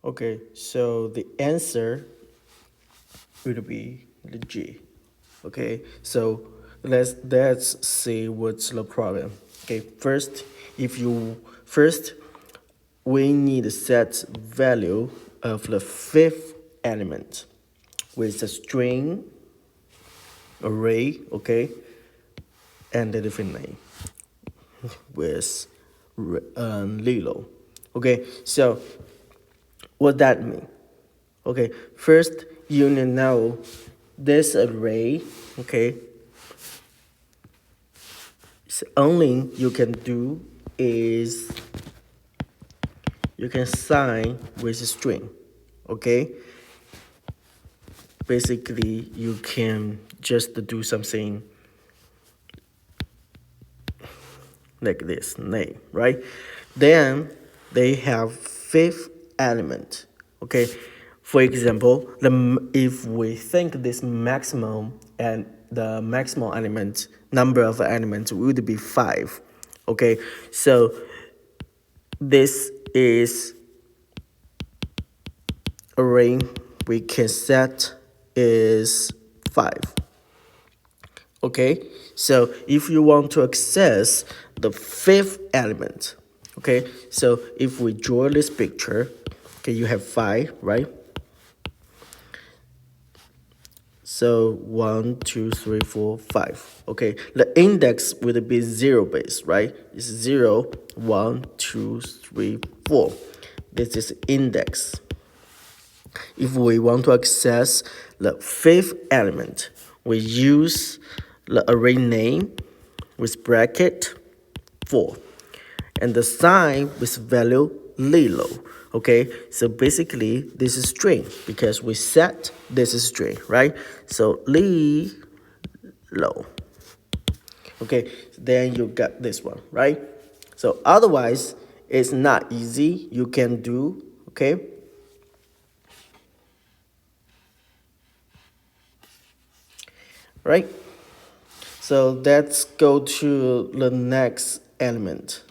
Okay, so the answer would be the G. Okay, so let's see what's the problem. Okay, first we need to set value of the fifth element with a string array, okay, and a different name with Lilo. Okay, so what that mean? Okay, first you need to know this array, okay, so only you can do is you can sign with a string, okay? Basically, you can just do something like this, name, right? Then they have fifth element, okay? For example, if we think this maximum and the maximum element number of elements would be 5, okay? So this is array we can set is 5. Okay, so if you want to access the fifth element, okay, so if we draw this picture, okay, you have 5, right? So 1, 2, 3, 4, 5. Okay, the index would be 0 base, right? It's 0, 1, 2, 3, 4. This is index. If we want to access the fifth element, we use the array name with bracket 4 and the sign with value Lilo. Okay, so basically this is string because we set this is string, right? So Lilo. Okay, then you got this one, right? So otherwise, it's not easy. You can do, okay? Right? So let's go to the next element.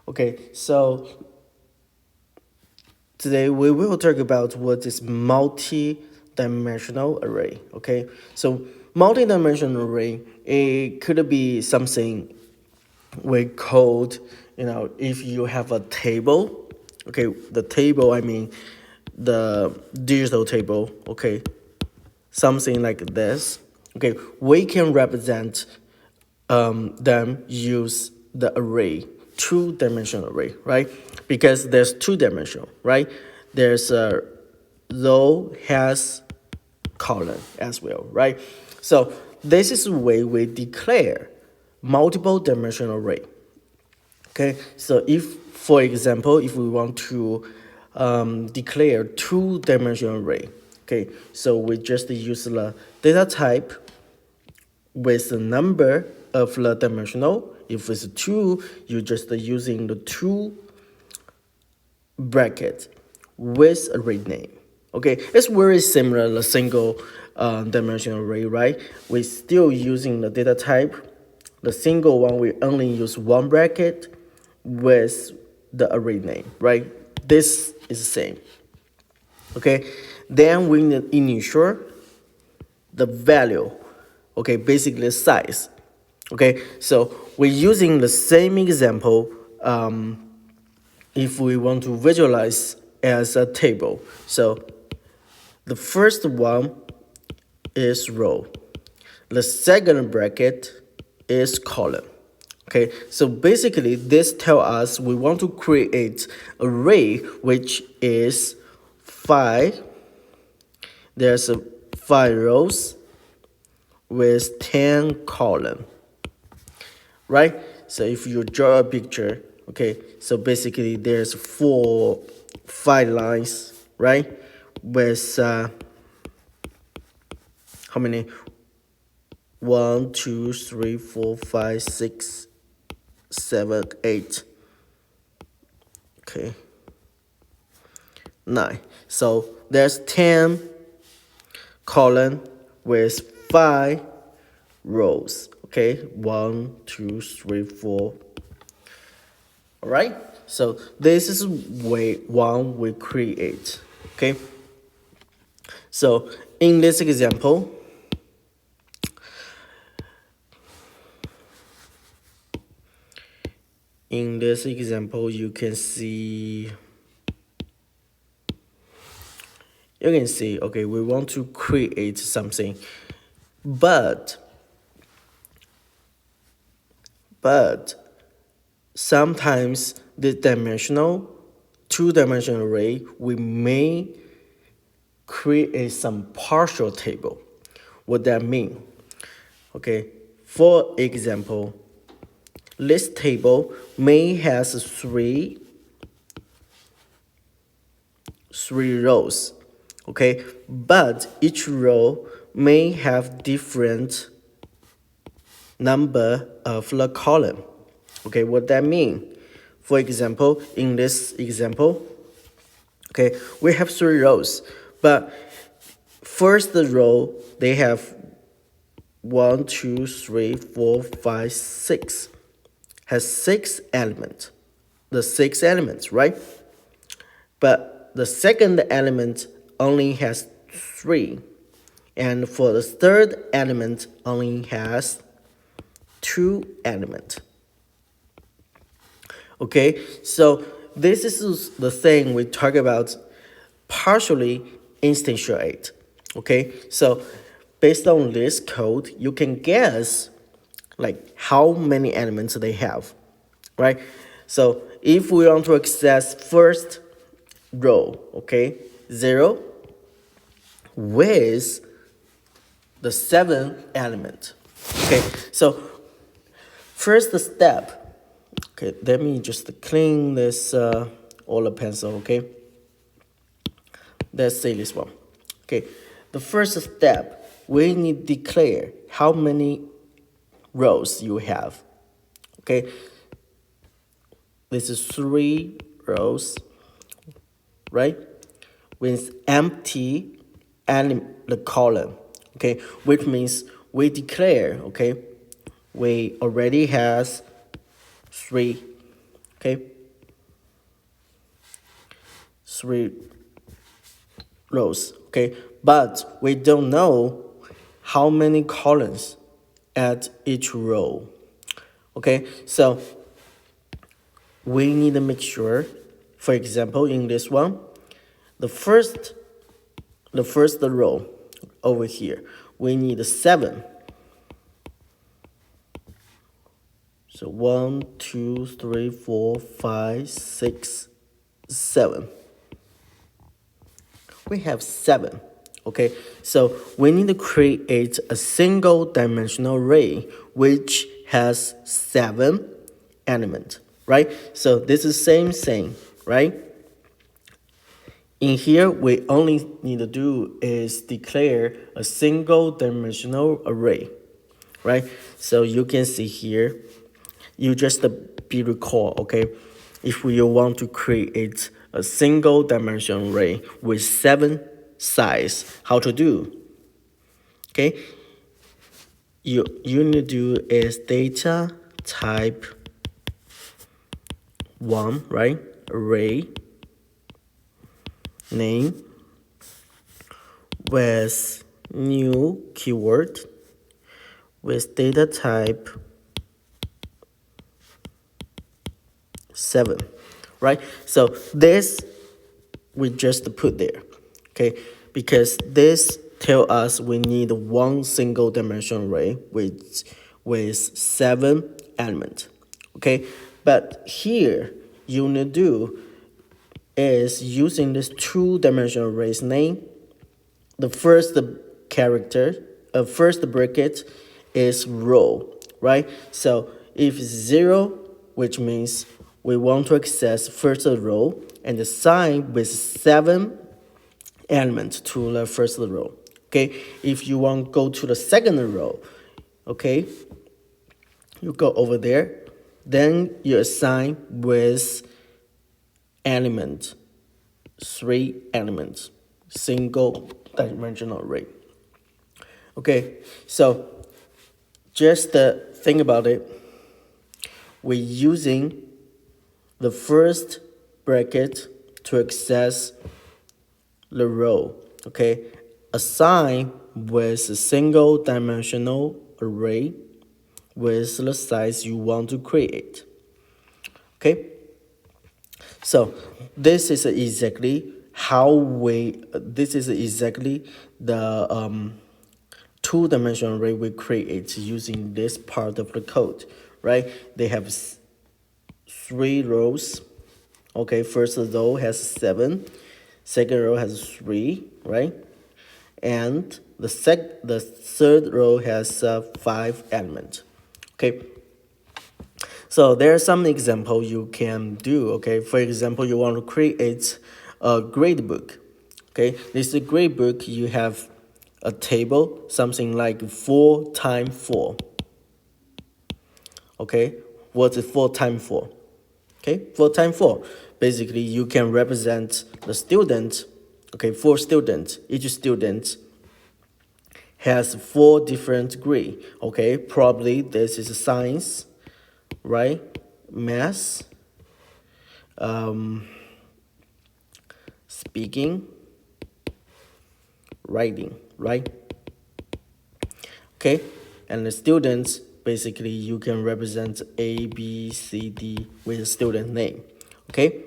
Okay, so today we will talk about what is multi-dimensional array. Okay, so multi-dimensional array, it could be something we called, if you have a table, okay, the table, I mean the digital table, okay, something like this. Okay, we can represent them use the array, two-dimensional array, right? Because there's two-dimensional, right? There's a row has column as well, right? So this is the way we declare multiple dimensional array. Okay, so if, for example, if we want to declare two-dimensional array, okay, so we just use the data type with the number of the dimensional. If it's 2, you're just using the 2 bracket with array name. Okay, it's very similar to the single dimensional array, right? We're still using the data type. The single one, we only use one bracket with the array name, right? This is the same. Okay, then we need ensure the value, okay, basically the size. Okay, so we're using the same example if we want to visualize as a table. So the first one is row, the second bracket is column. Okay, so basically this tells us we want to create an array which is 5. There's 5 rows with 10 columns, right? So if you draw a picture, okay, so basically there's 5 lines, right? With how many? 1, 2, 3, 4, 5, 6, 7, 8. Okay, 9. So there's 10 column with 5 rows. Okay, 1, 2, 3, 4. All right, so this is way one we create. Okay, so in this example, you can see, okay, we want to create something, but sometimes the two-dimensional array, we may create some partial table. What that mean? Okay, for example, this table may has three rows, okay, but each row may have different number of the column. Okay, what that mean? For example, in this example, okay, we have three rows, but first row they have 1, 2, 3, 4, 5, 6, has 6 elements, the 6 elements, right? But the second element only has 3, and for the third element only has 2 elements. Okay, so this is the thing we talk about partially instantiate. Okay, so based on this code, you can guess like how many elements they have, right? So if we want to access first row, okay, 0 with the 7th element. Okay, so first step, okay, let me just clean this all the pencil, okay? Let's say this one. Okay, the first step, we need to declare how many rows you have. Okay, this is 3 rows, right? With empty the column, okay, which means we declare, okay, we already has 3, okay, 3 rows, okay, but we don't know how many columns at each row. Okay, so we need to make sure, for example, in this one, the first row over here, we need 7. So 1, 2, 3, 4, 5, 6, 7. We have 7. Okay, so we need to create a single dimensional array which has 7 elements, right? So this is same thing, right? In here, we only need to do is declare a single dimensional array, right? So you can see here, you just be recall, okay? If you want to create a single dimensional array with 7 size, how to do? Okay, you need to do is data type 1, right? Array name with new keyword with data type 7, right? So this we just put there, okay? Because this tell us we need one single dimensional array with 7 elements, okay? But here you need to do is using this two-dimensional array's name, the first character, first bracket is row, right? So if 0, which means we want to access first row and assign with 7 elements to the first row. Okay, if you want to go to the second row, okay, you go over there, then you assign with element, 3 elements, single dimensional array. Okay, so just think about it. We're using the first bracket to access the row, okay? Assign with a single dimensional array with the size you want to create, okay? So this is exactly the two-dimensional array we create using this part of the code, right? They have 3 rows. Okay, first row has 7, second row has 3, right? And the third row has 5 elements. Okay, so there are some example you can do. Okay, for example, you want to create a grade book. Okay, this is a grade book. You have a table, something like 4 times 4. Okay, what is 4 times 4? Okay, 4 times 4. Basically, you can represent the student. Okay, 4 students. Each student has 4 different grades. Okay, probably this is science, right? Math, speaking, writing, right? Okay, and the students, basically you can represent A, B, C, D with a student name. Okay,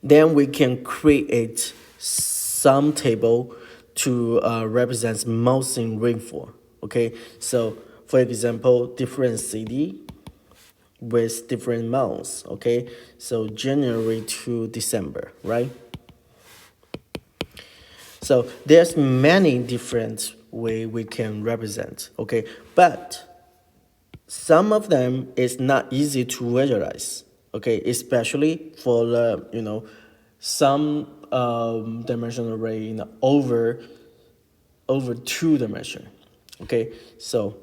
then we can create some table to represent mouse in rainfall. Okay, so for example, different city with different months. Okay, so January to December, right? So there's many different way we can represent. Okay, but some of them is not easy to visualize. Okay, especially for the some dimensional array in over 2 dimension. Okay, so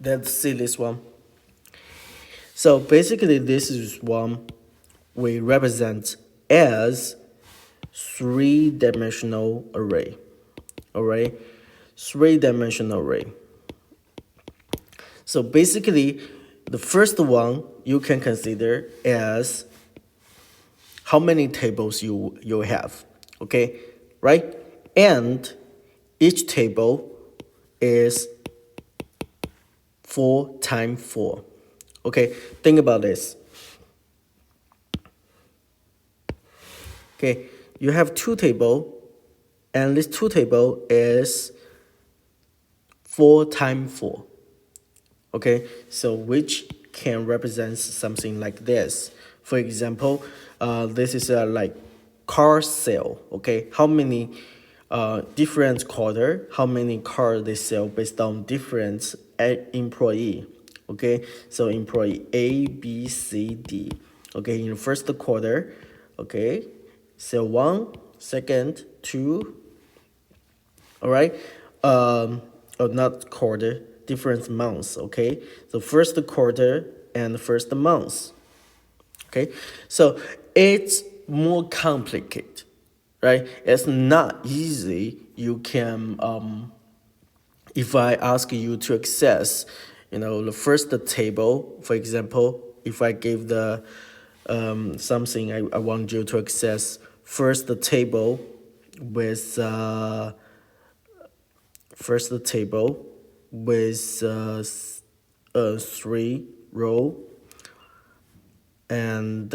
let's see this one. So basically, this is one we represent as 3-dimensional array. Alright, 3-dimensional array. So basically, the first one you can consider as how many tables you have, okay, right? And each table is 4 times 4. Okay, think about this. Okay, you have 2 tables, and this 2 table is 4 times 4. Okay, so which can represent something like this. For example, this is a like car sale. Okay, how many different quarter, how many cars they sell based on different employee. Okay, so employee A, B, C, D. Okay, in the first quarter, okay, sell 1, second 2. All right, not quarter, different months. Okay, so first quarter and first month. Okay, so it's more complicated, right? It's not easy. You can if I ask you to access the first table, for example, if I give the something, I want you to access first table with a 3 row and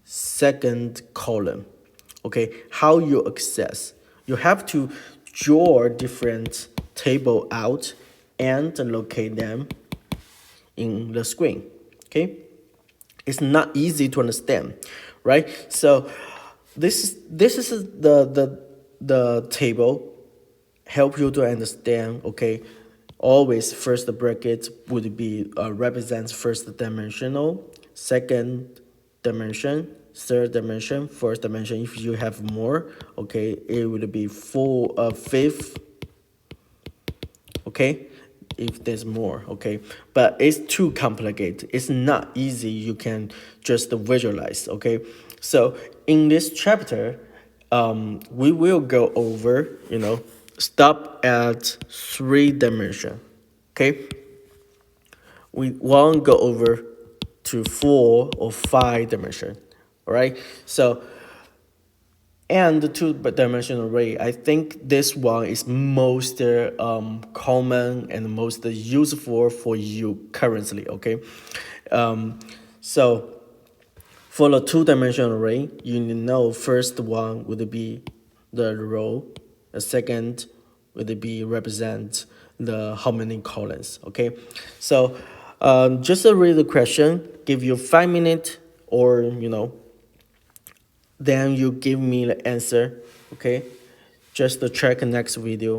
second column. Okay, how you access? You have to draw different table out and locate them in the screen. Okay, it's not easy to understand, right? So this is the table help you to understand. Okay, always first bracket would be represents first dimensional, second dimension, third dimension, fourth dimension. If you have more, okay, it would be fifth. Okay, if there's more. Okay, but it's too complicated. It's not easy. You can just visualize. Okay, so in this chapter, we will go over stop at 3 dimension. Okay, we won't go over to 4 or 5 dimension. All right, so and the two-dimensional array, I think this one is most common and most useful for you currently. Okay, so for the two-dimensional array, you know first one would be the row, the second would be represent the how many columns. Okay, so just to read the question, give you 5 minutes, or then you give me the answer. Okay, just to check the next video.